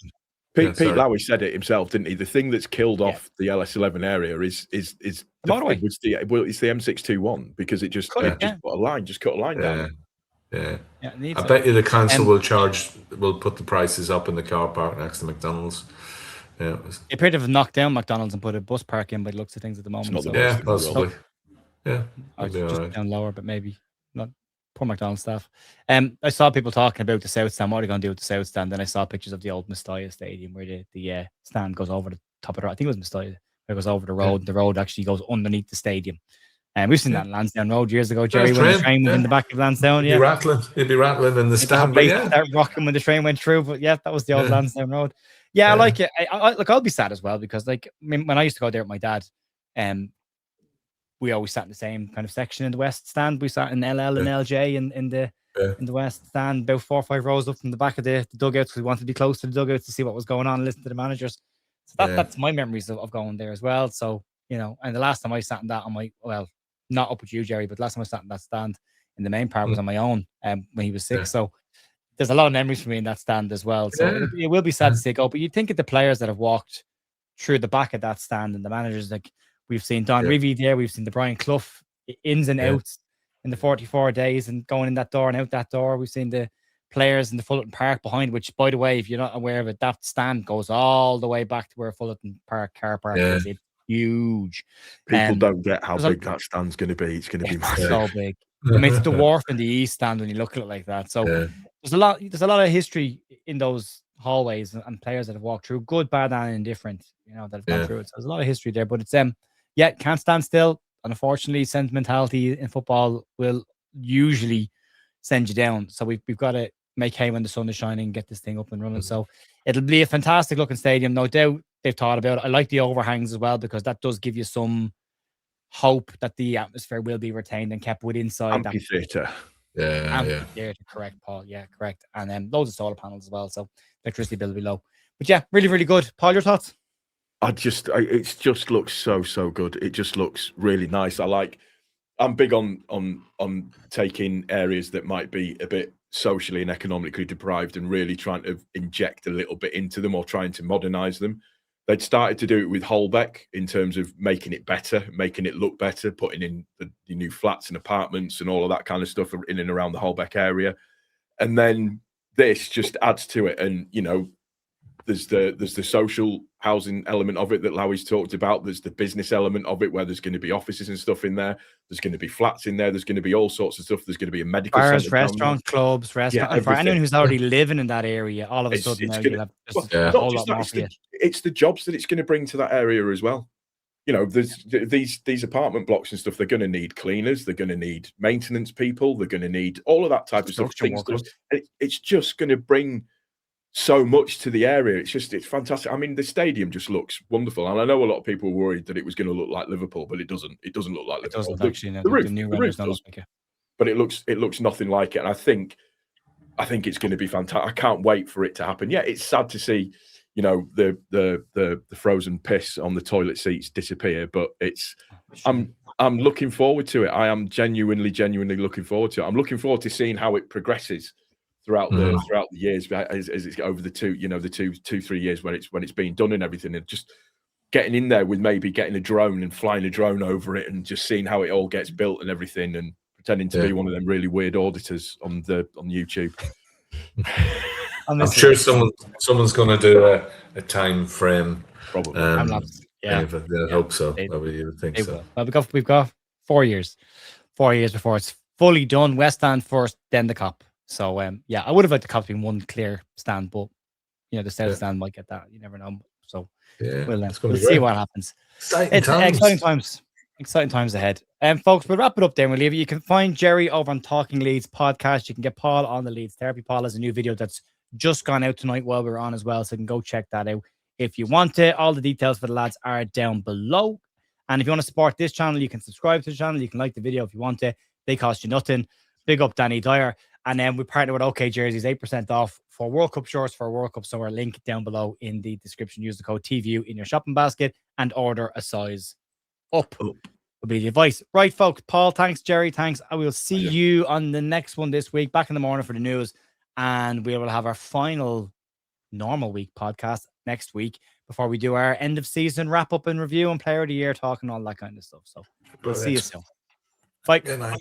Pete Lowy said it himself, didn't he? The thing that's killed off the LS11 area is the motorway. It's the M621 because it just cut a line down. Yeah. I bet you the council will put the prices up in the car park next to McDonald's. Yeah, it appeared to have knocked down McDonald's and put a bus park in by the looks of things at the moment. Possibly. Yeah, just down lower, but maybe not. Poor McDonald's staff. I saw people talking about the South Stand. What are they going to do with the South Stand? Then I saw pictures of the old Mestalla Stadium where the stand goes over the top of the road. I think it was Mestalla. It goes over the road. The road actually goes underneath the stadium. And we've seen that in Lansdowne Road years ago, Gerry, when the train was in the back of Lansdowne. It'd be rattling in the stand. Start rocking when the train went through. But yeah, that was the old Lansdowne Road. Yeah, I like it. I'll be sad as well because, like, when I used to go there with my dad, we always sat in the same kind of section in the West Stand. We sat in LL and LJ in the West Stand, about 4 or 5 rows up from the back of the dugouts because we wanted to be close to the dugouts to see what was going on and listen to the managers. So that's my memories of going there as well. So, you know, and the last time I sat in that not up with you, Gerry, but last time I sat in that stand in the main part was on my own when he was 6. So there's a lot of memories for me in that stand as well. So it will be sad to see it go. But you'd think of the players that have walked through the back of that stand and the managers, like we've seen Don Revie there, we've seen the Brian Clough ins and outs in the 44 days and going in that door and out that door. We've seen the players in the Fullerton Park behind, which, by the way, if you're not aware of it, that stand goes all the way back to where Fullerton Park car park is. It's huge. People don't get how big that stand's going to be. It's going to be massive. So big. I mean, it's the wharf in the East Stand when you look at it like that. So there's a lot of history in those hallways and players that have walked through, good, bad, and indifferent, you know, that have gone through it. So there's a lot of history there, but it's can't stand still. And unfortunately, sentimentality in football will usually send you down. So we've got to make hay when the sun is shining and get this thing up and running. So it'll be a fantastic looking stadium, no doubt. They've thought about it. I like the overhangs as well because that does give you some hope that the atmosphere will be retained and kept within inside amphitheatre. Amphitheatre, correct, Paul. Yeah, correct. And loads of solar panels as well. So electricity bill will be low. But yeah, really, really good. Paul, your thoughts? It just looks so good. It just looks really nice. I'm big on taking areas that might be a bit socially and economically deprived and really trying to inject a little bit into them or trying to modernize them. They'd started to do it with Holbeck in terms of making it better, making it look better, putting in the new flats and apartments and all of that kind of stuff in and around the Holbeck area. And then this just adds to it. And, you know, there's the social housing element of it that Lowy's talked about. There's the business element of it where there's going to be offices and stuff in there. There's going to be flats in there. There's going to be all sorts of stuff. There's going to be a medical bars, restaurant, clubs, restaurant. For anyone who's already living in that area, all of a sudden you'll have a whole lot more for you. It's the jobs that it's going to bring to that area as well. you know, there's these apartment blocks and stuff. They're going to need cleaners. They're going to need maintenance people. They're going to need all of that type of stuff. It's just going to bring so much to the area. It's fantastic. I mean, the stadium just looks wonderful, and I know a lot of people were worried that it was going to look like Liverpool, but it doesn't. It doesn't look like Liverpool. The new renders don't look like it. But it looks nothing like it. And I think it's going to be fantastic. I can't wait for it to happen. Yeah, it's sad to see, you know, the frozen piss on the toilet seats disappear, but I'm looking forward to it. I am genuinely looking forward to it. I'm looking forward to seeing how it progresses throughout the years as it's over the 2-3 years when it's being done and everything, and just getting in there with maybe getting a drone and flying a drone over it and just seeing how it all gets built and everything, and pretending to be one of them really weird auditors on YouTube. I'm sure someone's going to do a time frame. Probably. I hope so. They would think so. Well, we've got 4 years. 4 years before it's fully done. West Stand first, then the Cop. So I would have liked the Cop being one clear stand, but you know, the South Stand might get that. You never know. So we'll see what happens. Exciting times ahead. Folks, we'll wrap it up there and we'll leave it. You can find Gerry over on Talking Leeds podcast. You can get Paul on the Leeds Therapy. Paul has a new video that's just gone out tonight while we're on as well, so you can go check that out if you want it. All the details for the lads are down below. And if you want to support this channel, you can subscribe to the channel. You can like the video if you want it. They cost you nothing. Big up Danny Dyer. And then we partner with OK Jerseys, 8% off for World Cup shorts for World Cup. So our link down below in the description. Use the code TView in your shopping basket and order a size up. Will be the advice. Right, folks. Paul, thanks. Gerry, thanks. I will see you on the next one this week. Back in the morning for the news. And we will have our final normal week podcast next week before we do our end of season wrap up and review and player of the year talk and all that kind of stuff. So we'll see you soon. Bye. Good night.